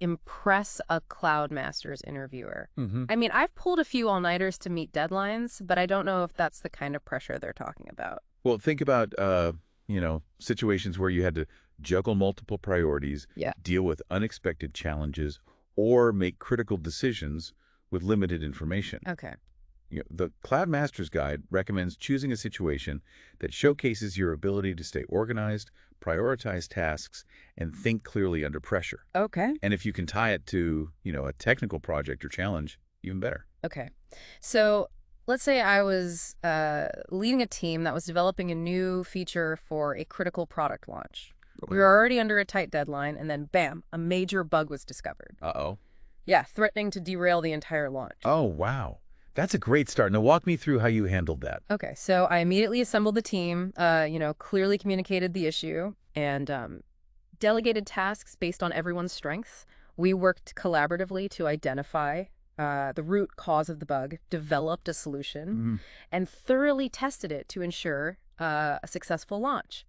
impress a CloudMasters interviewer. Mm-hmm. I mean, I've pulled a few all-nighters to meet deadlines, but I don't know if that's the kind of pressure they're talking about. Well, think about, situations where you had to juggle multiple priorities, Yeah. deal with unexpected challenges, or make critical decisions with limited information. Okay. The Cloud Masters Guide recommends choosing a situation that showcases your ability to stay organized, prioritize tasks, and think clearly under pressure. Okay. And if you can tie it to, a technical project or challenge, even better. Okay. So let's say I was leading a team that was developing a new feature for a critical product launch. We were already under a tight deadline, and then bam, a major bug was discovered. Uh-oh. Yeah, threatening to derail the entire launch. Oh, wow. That's a great start. Now walk me through how you handled that. Okay, so I immediately assembled the team, clearly communicated the issue, and delegated tasks based on everyone's strengths. We worked collaboratively to identify the root cause of the bug, developed a solution, and thoroughly tested it to ensure a successful launch.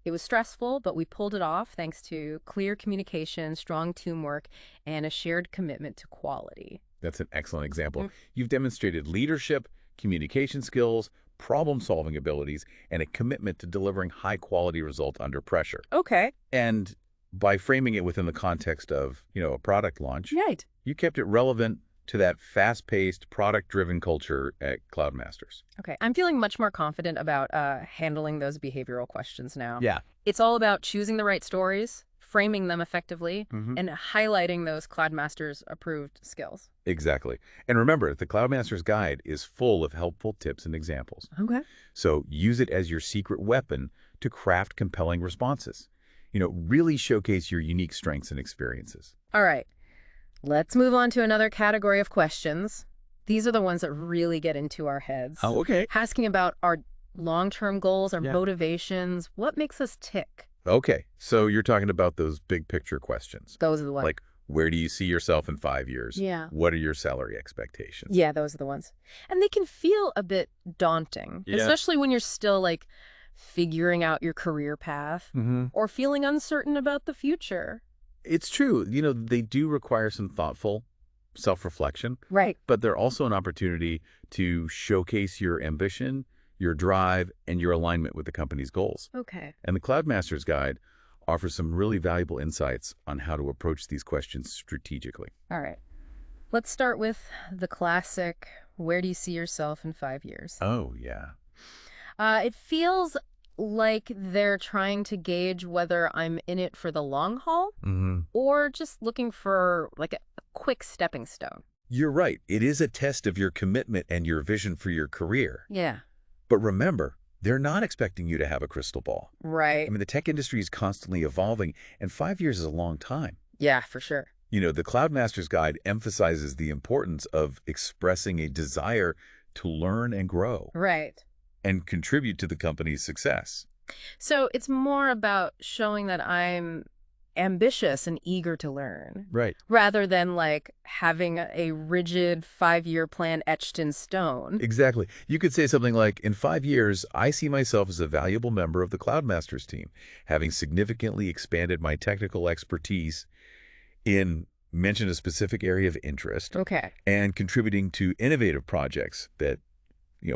It was stressful, but we pulled it off thanks to clear communication, strong teamwork, and a shared commitment to quality. That's an excellent example. You've demonstrated leadership, communication skills, problem-solving abilities, and a commitment to delivering high-quality results under pressure. Okay. And by framing it within the context of, a product launch, Right. you kept it relevant to that fast-paced, product-driven culture at CloudMasters. Okay. I'm feeling much more confident about handling those behavioral questions now. Yeah. It's all about choosing the right stories, framing them effectively, and highlighting those CloudMasters approved skills. Exactly. And remember, the CloudMasters Guide is full of helpful tips and examples. Okay. So use it as your secret weapon to craft compelling responses. Really showcase your unique strengths and experiences. All right. Let's move on to another category of questions. These are the ones that really get into our heads. Oh, okay. Asking about our long-term goals, our Yeah. motivations, what makes us tick? Okay. So you're talking about those big picture questions. Those are the ones. Like, where do you see yourself in 5 years? Yeah. What are your salary expectations? Yeah, those are the ones. And they can feel a bit daunting, Yeah. especially when you're still figuring out your career path or feeling uncertain about the future. It's true. They do require some thoughtful self-reflection, Right. but they're also an opportunity to showcase your ambition, your drive, and your alignment with the company's goals. Okay. And the CloudMasters Guide offers some really valuable insights on how to approach these questions strategically. All right. Let's start with the classic, where do you see yourself in 5 years? Oh, yeah. It feels like they're trying to gauge whether I'm in it for the long haul or just looking for a quick stepping stone. You're right. It is a test of your commitment and your vision for your career. Yeah. But remember, they're not expecting you to have a crystal ball. Right. I mean, the tech industry is constantly evolving, and 5 years is a long time. Yeah, for sure. The CloudMasters Guide emphasizes the importance of expressing a desire to learn and grow Right. and contribute to the company's success. So it's more about showing that I'm ambitious and eager to learn Right. rather than having a rigid 5-year plan etched in stone. Exactly. You could say something like, in 5 years, I see myself as a valuable member of the CloudMasters team, having significantly expanded my technical expertise mention a specific area of interest, Okay. and contributing to innovative projects that,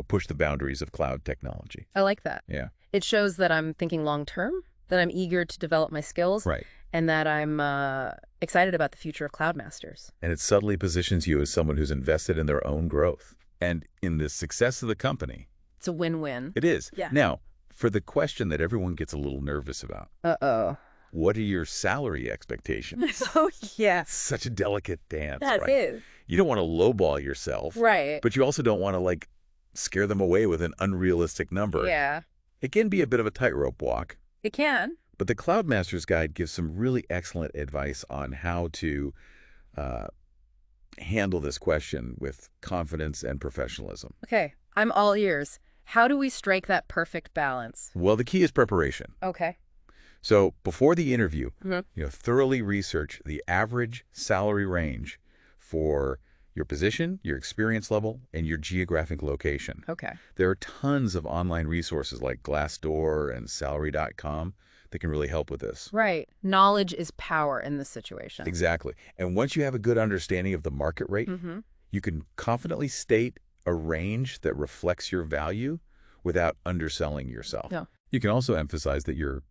push the boundaries of cloud technology. I like that. Yeah. It shows that I'm thinking long term, that I'm eager to develop my skills, Right. and that I'm excited about the future of CloudMasters. And it subtly positions you as someone who's invested in their own growth and in the success of the company. It's a win-win. It is. Yeah. Now, for the question that everyone gets a little nervous about, Uh-oh. what are your salary expectations? Oh, yeah. Such a delicate dance, That right? is. You don't want to lowball yourself, Right. but you also don't want to, scare them away with an unrealistic number. Yeah. It can be a bit of a tightrope walk, It can. but the CloudMasters Guide gives some really excellent advice on how to handle this question with confidence and professionalism. Okay. I'm all ears. How do we strike that perfect balance? Well, the key is preparation. Okay. So before the interview, Mm-hmm. thoroughly research the average salary range for your position, your experience level, and your geographic location. Okay. There are tons of online resources like Glassdoor and Salary.com that can really help with this. Right. Knowledge is power in this situation. Exactly. And once you have a good understanding of the market rate, Mm-hmm. you can confidently state a range that reflects your value without underselling yourself. Yeah. You can also emphasize that you're,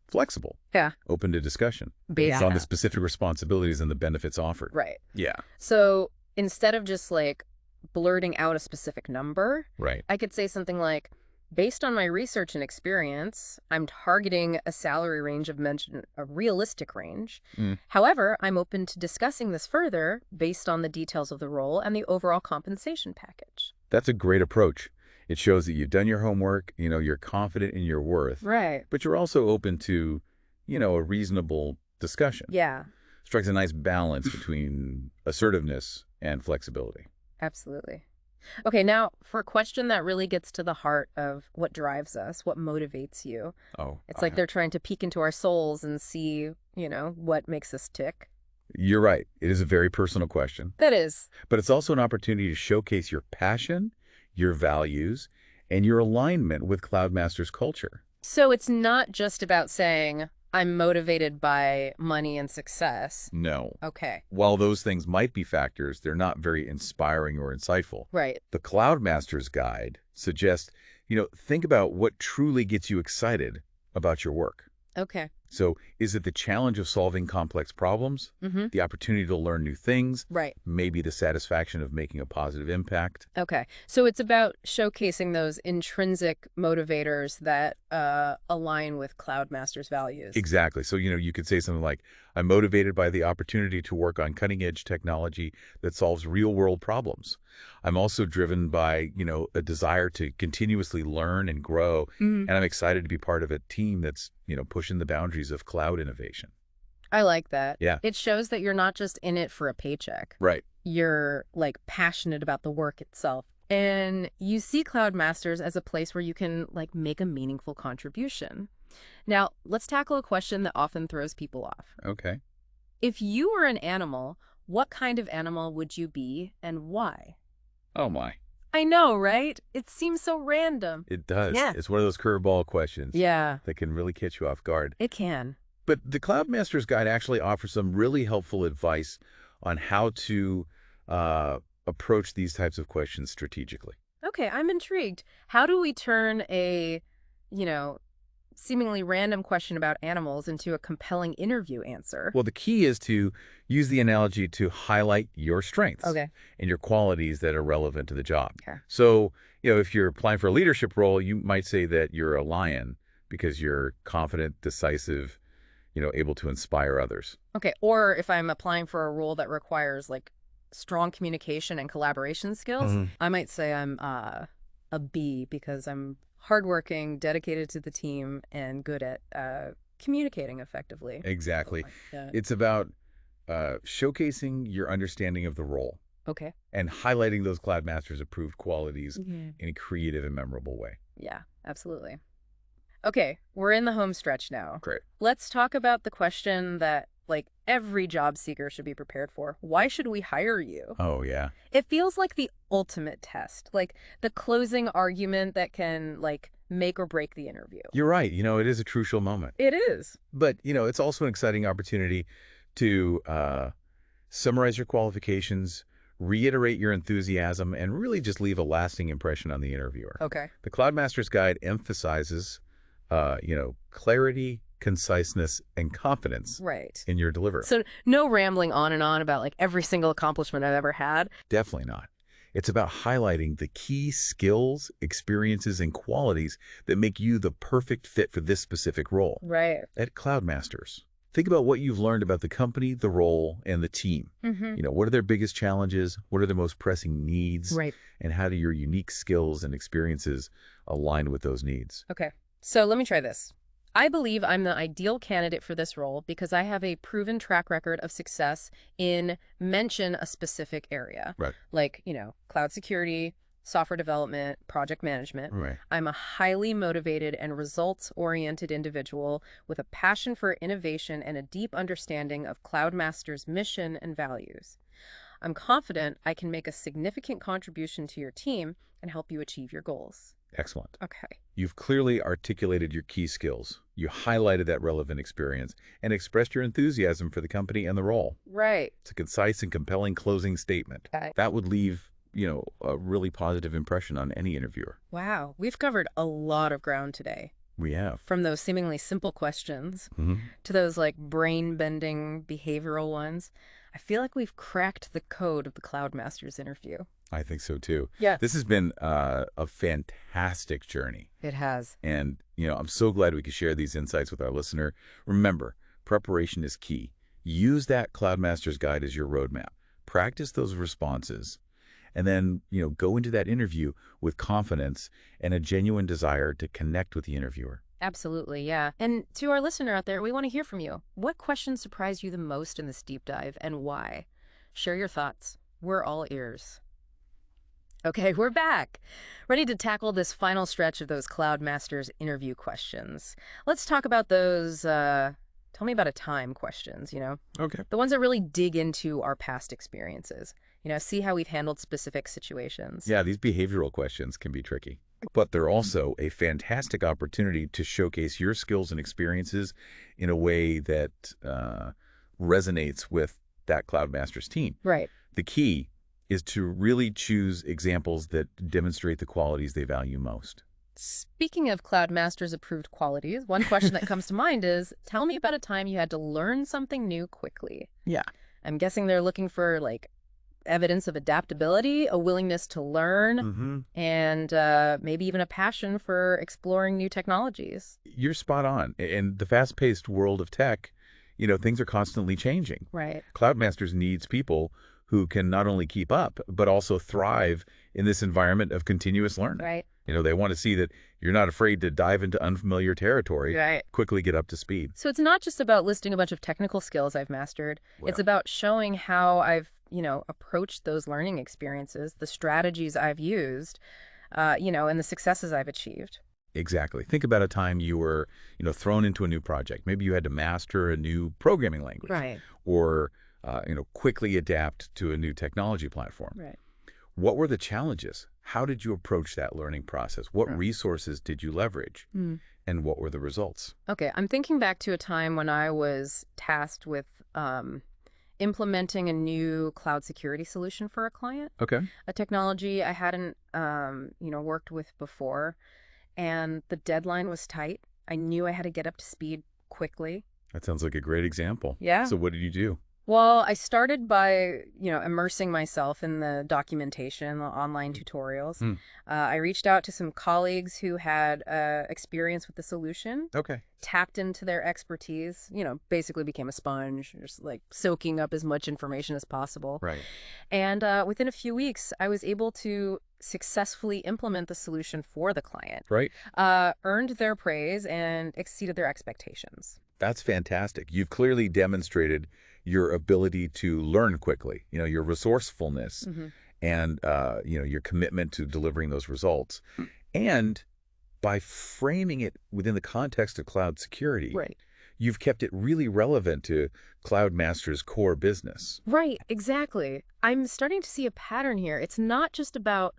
flexible, Yeah. open to discussion based Based on the on specific responsibilities and the benefits offered. Right. Yeah, So instead of just like blurting out a specific number, right. I could say something like, based on my research and experience, I'm targeting a salary range of mention a realistic range. Mm. However, I'm open to discussing this further based on the details of the role and the overall compensation package. That's a great approach. It shows that you've done your homework, you're confident in your worth, Right. but you're also open to, a reasonable discussion. Yeah, Strikes a nice balance between assertiveness and flexibility. absolutely. Okay, now for a question that really gets to the heart of what drives us, what motivates you. Oh, It's like they're trying to peek into our souls and see, what makes us tick. you're right. It is a very personal question, That is. but it's also an opportunity to showcase your passion, your values, and your alignment with CloudMasters culture. So it's not just about saying, I'm motivated by money and success. No. Okay. While those things might be factors, they're not very inspiring or insightful. Right. The CloudMasters Guide suggests, think about what truly gets you excited about your work. Okay. So is it the challenge of solving complex problems, Mm-hmm. the opportunity to learn new things, Right. maybe the satisfaction of making a positive impact? Okay. So it's about showcasing those intrinsic motivators that align with CloudMasters values. Exactly. So, you could say something like, I'm motivated by the opportunity to work on cutting-edge technology that solves real-world problems. I'm also driven by, a desire to continuously learn and grow, Mhm. and I'm excited to be part of a team that's, pushing the boundaries of cloud innovation. I like that. Yeah. It shows that you're not just in it for a paycheck. Right. You're like passionate about the work itself. And you see CloudMasters as a place where you can like make a meaningful contribution. Now, let's tackle a question that often throws people off. Okay. If you were an animal, what kind of animal would you be and why? Oh, my. I know, right? It seems so random. It does. Yeah. It's one of those curveball questions Yeah, that can really catch you off guard. it can. But the CloudMasters Guide actually offers some really helpful advice on how to approach these types of questions strategically. Okay, I'm intrigued. How do we turn a, you know, seemingly random question about animals into a compelling interview answer? Well, the key is to use the analogy to highlight your strengths Okay. and your qualities that are relevant to the job. Okay. So, if you're applying for a leadership role, you might say that you're a lion because you're confident, decisive, able to inspire others. Okay, or if I'm applying for a role that requires like strong communication and collaboration skills, Mhm. I might say I'm a bee because I'm hardworking, dedicated to the team, and good at communicating effectively. Exactly. Something like that. It's about showcasing your understanding of the role Okay. and highlighting those CloudMasters approved qualities Mhm. in a creative and memorable way. Yeah, absolutely. Okay, we're in the home stretch now. Great. Let's talk about the question that like every job seeker should be prepared for. Why should we hire you? Oh, yeah. It feels like the ultimate test, like the closing argument that can like make or break the interview. You're right. It is a crucial moment. It is. But, it's also an exciting opportunity to summarize your qualifications, reiterate your enthusiasm, and really just leave a lasting impression on the interviewer. Okay. The CloudMasters Guide emphasizes, clarity, conciseness, and confidence Right. in your delivery. So no rambling on and on about like every single accomplishment I've ever had. Definitely not. It's about highlighting the key skills, experiences, and qualities that make you the perfect fit for this specific role. Right. At CloudMasters, think about what you've learned about the company, the role, and the team. Mm-hmm. What are their biggest challenges? What are their most pressing needs? Right. And how do your unique skills and experiences align with those needs? Okay. So let me try this. I believe I'm the ideal candidate for this role because I have a proven track record of success in mention a specific area. Right. Like, cloud security, software development, project management. Right. I'm a highly motivated and results-oriented individual with a passion for innovation and a deep understanding of CloudMasters' mission and values. I'm confident I can make a significant contribution to your team and help you achieve your goals. Excellent. Okay. You've clearly articulated your key skills. You highlighted that relevant experience and expressed your enthusiasm for the company and the role. Right. It's a concise and compelling closing statement. Okay. That would leave, a really positive impression on any interviewer. Wow, we've covered a lot of ground today. We have. From those seemingly simple questions to those like brain-bending behavioral ones. I feel like we've cracked the code of the CloudMasters interview. I think so too. Yeah. This has been a fantastic journey. It has. And, I'm so glad we could share these insights with our listener. Remember, preparation is key. Use that CloudMasters guide as your roadmap. Practice those responses. And then, go into that interview with confidence and a genuine desire to connect with the interviewer. Absolutely, yeah. And to our listener out there, we want to hear from you. What questions surprised you the most in this deep dive and why? Share your thoughts. We're all ears. Okay, we're back. Ready to tackle this final stretch of those CloudMasters interview questions. Let's talk about those, tell me about a time questions, Okay. The ones that really dig into our past experiences. See how we've handled specific situations. Yeah, these behavioral questions can be tricky. But they're also a fantastic opportunity to showcase your skills and experiences in a way that resonates with that CloudMasters team. Right. The key is to really choose examples that demonstrate the qualities they value most. Speaking of CloudMasters approved qualities, one question that comes to mind is, tell me about a time you had to learn something new quickly. Yeah. I'm guessing they're looking for like evidence of adaptability, a willingness to learn, and maybe even a passion for exploring new technologies. You're spot on. In the fast-paced world of tech, things are constantly changing. Right. CloudMasters needs people who can not only keep up, but also thrive in this environment of continuous learning. Right. They want to see that you're not afraid to dive into unfamiliar territory, Right. quickly get up to speed. So it's not just about listing a bunch of technical skills I've mastered. It's about showing how I've, approached those learning experiences, the strategies I've used, and the successes I've achieved. Exactly. Think about a time you were, thrown into a new project. Maybe you had to master a new programming language. Right. Or, quickly adapt to a new technology platform. Right. What were the challenges? How did you approach that learning process? What resources did you leverage? And what were the results? Okay, I'm thinking back to a time when I was tasked with implementing a new cloud security solution for a client, Okay. a technology I hadn't, worked with before, and the deadline was tight. I knew I had to get up to speed quickly. That sounds like a great example. Yeah. So what did you do? Well, I started by, immersing myself in the documentation, the online tutorials. I reached out to some colleagues who had experience with the solution, Okay. tapped into their expertise, basically became a sponge, just like soaking up as much information as possible. Right. And within a few weeks, I was able to successfully implement the solution for the client, Right. earned their praise, and exceeded their expectations. That's fantastic. You've clearly demonstrated your ability to learn quickly, your resourcefulness and, your commitment to delivering those results. And by framing it within the context of cloud security, Right. you've kept it really relevant to CloudMasters' core business. Right, exactly. I'm starting to see a pattern here. It's not just about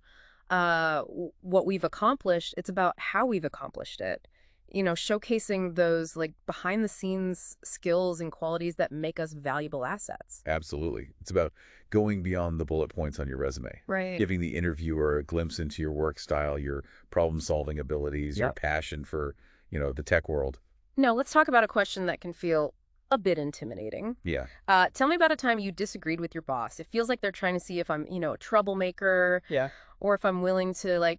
what we've accomplished, it's about how we've accomplished it. Showcasing those like behind the scenes skills and qualities that make us valuable assets. Absolutely. It's about going beyond the bullet points on your resume. Right. Giving the interviewer a glimpse into your work style, your problem-solving abilities, your passion for, the tech world. Now, let's talk about a question that can feel a bit intimidating. Yeah. Tell me about a time you disagreed with your boss. It feels like they're trying to see if I'm, a troublemaker. Yeah. Or if I'm willing to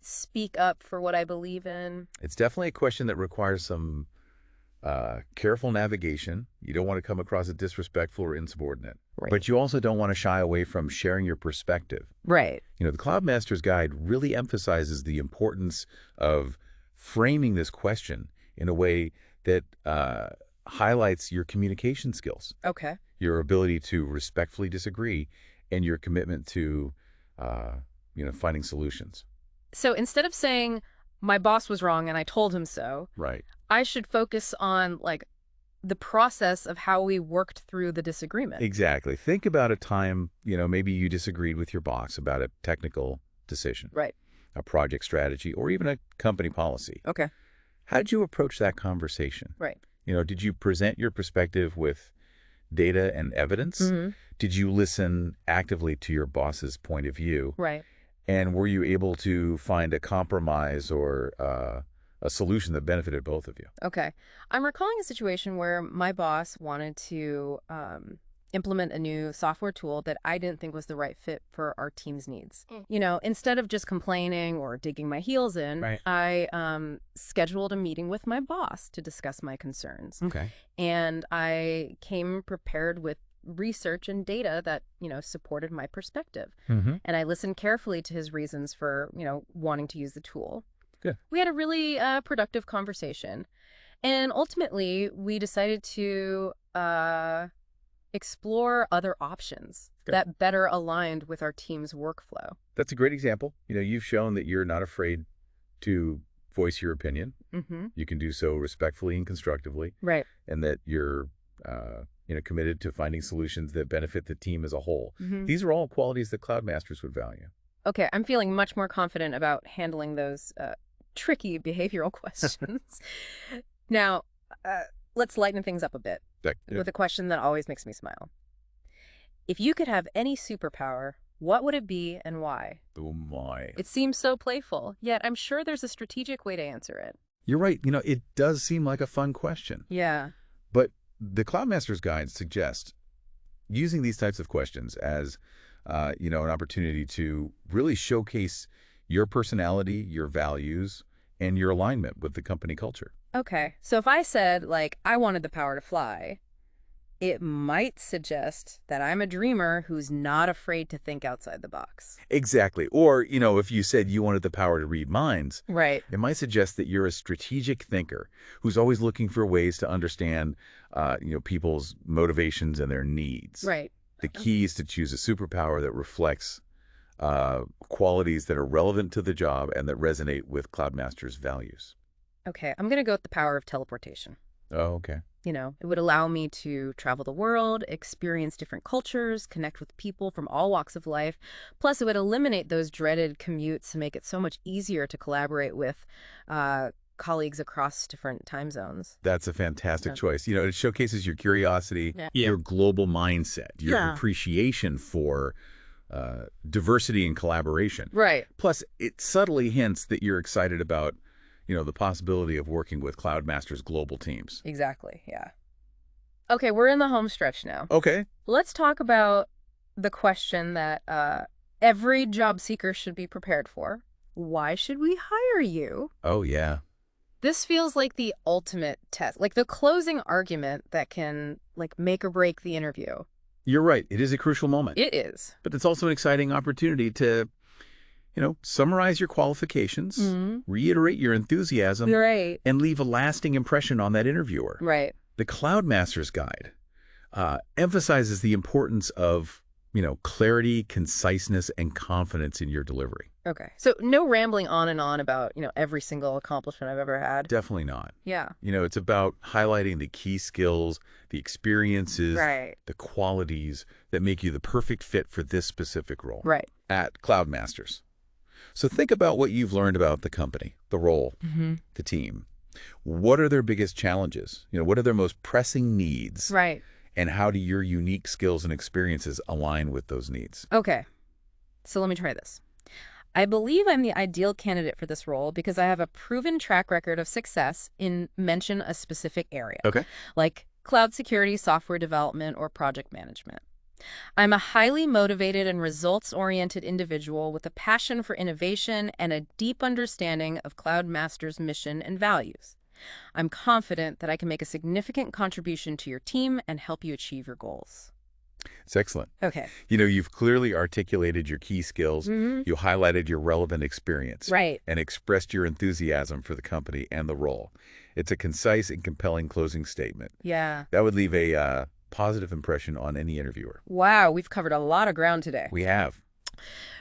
speak up for what I believe in. It's definitely a question that requires some careful navigation. You don't want to come across as disrespectful or insubordinate. Right. But you also don't want to shy away from sharing your perspective. Right. The CloudMasters Guide really emphasizes the importance of framing this question in a way that highlights your communication skills. Okay. Your ability to respectfully disagree and your commitment to, finding solutions. So instead of saying, my boss was wrong and I told him so, Right. I should focus on the process of how we worked through the disagreement. Exactly. Think about a time, maybe you disagreed with your boss about a technical decision. Right. A project strategy, or even a company policy. Okay. How did you approach that conversation? Right. Did you present your perspective with data and evidence? Hmm. Did you listen actively to your boss's point of view? Right. And were you able to find a compromise or a solution that benefited both of you? Okay. I'm recalling a situation where my boss wanted to implement a new software tool that I didn't think was the right fit for our team's needs. Instead of just complaining or digging my heels in, Right. I scheduled a meeting with my boss to discuss my concerns. Okay. And I came prepared with research and data that, supported my perspective. Mm-hmm. And I listened carefully to his reasons for, wanting to use the tool. Good. We had a really productive conversation. And ultimately, we decided to explore other options Good. that better aligned with our team's workflow. That's a great example. You've shown that you're not afraid to voice your opinion. Mm-hmm. You can do so respectfully and constructively, Right. and that you're committed to finding solutions that benefit the team as a whole. Mm-hmm. These are all qualities that CloudMasters would value. Okay, I'm feeling much more confident about handling those tricky behavioral questions. Now, let's lighten things up a bit with a question that always makes me smile. If you could have any superpower, what would it be and why? Oh my. It seems so playful, yet I'm sure there's a strategic way to answer it. You're right. It does seem like a fun question. Yeah. But the CloudMasters Guide suggests using these types of questions as, an opportunity to really showcase your personality, your values, and your alignment with the company culture. Okay, so if I said, I wanted the power to fly, it might suggest that I'm a dreamer who's not afraid to think outside the box. Exactly. Or, if you said you wanted the power to read minds, Right. it might suggest that you're a strategic thinker who's always looking for ways to understand, people's motivations and their needs. Right. The key is to choose a superpower that reflects qualities that are relevant to the job and that resonate with CloudMasters' values. Okay, I'm going to go with the power of teleportation. Oh, okay. It would allow me to travel the world, experience different cultures, connect with people from all walks of life. Plus, it would eliminate those dreaded commutes and make it so much easier to collaborate with colleagues across different time zones. That's a fantastic choice. It showcases your curiosity, Yeah. your global mindset, your appreciation for diversity and collaboration. Right. Plus, it subtly hints that you're excited about, the possibility of working with CloudMasters global teams. Exactly, yeah. Okay, we're in the home stretch now. Okay. Let's talk about the question that every job seeker should be prepared for. Why should we hire you? Oh, yeah. This feels like the ultimate test, like the closing argument that can make or break the interview. You're right. It is a crucial moment. It is. But it's also an exciting opportunity to, summarize your qualifications, reiterate your enthusiasm, Right. and leave a lasting impression on that interviewer. Right. The CloudMasters Guide emphasizes the importance of, clarity, conciseness, and confidence in your delivery. Okay. So no rambling on and on about, every single accomplishment I've ever had. Definitely not. Yeah. It's about highlighting the key skills, the experiences, Right. the qualities that make you the perfect fit for this specific role. Right. At CloudMasters. So think about what you've learned about the company, the role, the team. What are their biggest challenges? What are their most pressing needs? Right. And how do your unique skills and experiences align with those needs? Okay. So let me try this. I believe I'm the ideal candidate for this role because I have a proven track record of success in mention a specific area. Okay. Like cloud security, software development, or project management. I'm a highly motivated and results-oriented individual with a passion for innovation and a deep understanding of CloudMasters' mission and values. I'm confident that I can make a significant contribution to your team and help you achieve your goals. It's excellent. Okay. You've clearly articulated your key skills. Mm-hmm. You highlighted your relevant experience. Right. And expressed your enthusiasm for the company and the role. It's a concise and compelling closing statement. Yeah. That would leave a positive impression on any interviewer. Wow, we've covered a lot of ground today. We have.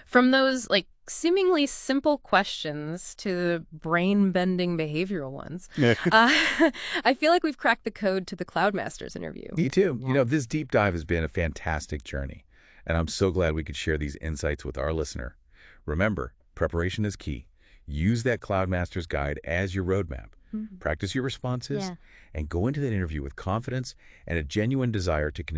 From those seemingly simple questions to the brain-bending behavioral ones, I feel like we've cracked the code to the CloudMasters interview. Me too. This deep dive has been a fantastic journey, and I'm so glad we could share these insights with our listener. Remember, preparation is key. Use that CloudMasters Guide as your roadmap, Mhm. Practice your responses Yeah. and go into that interview with confidence and a genuine desire to connect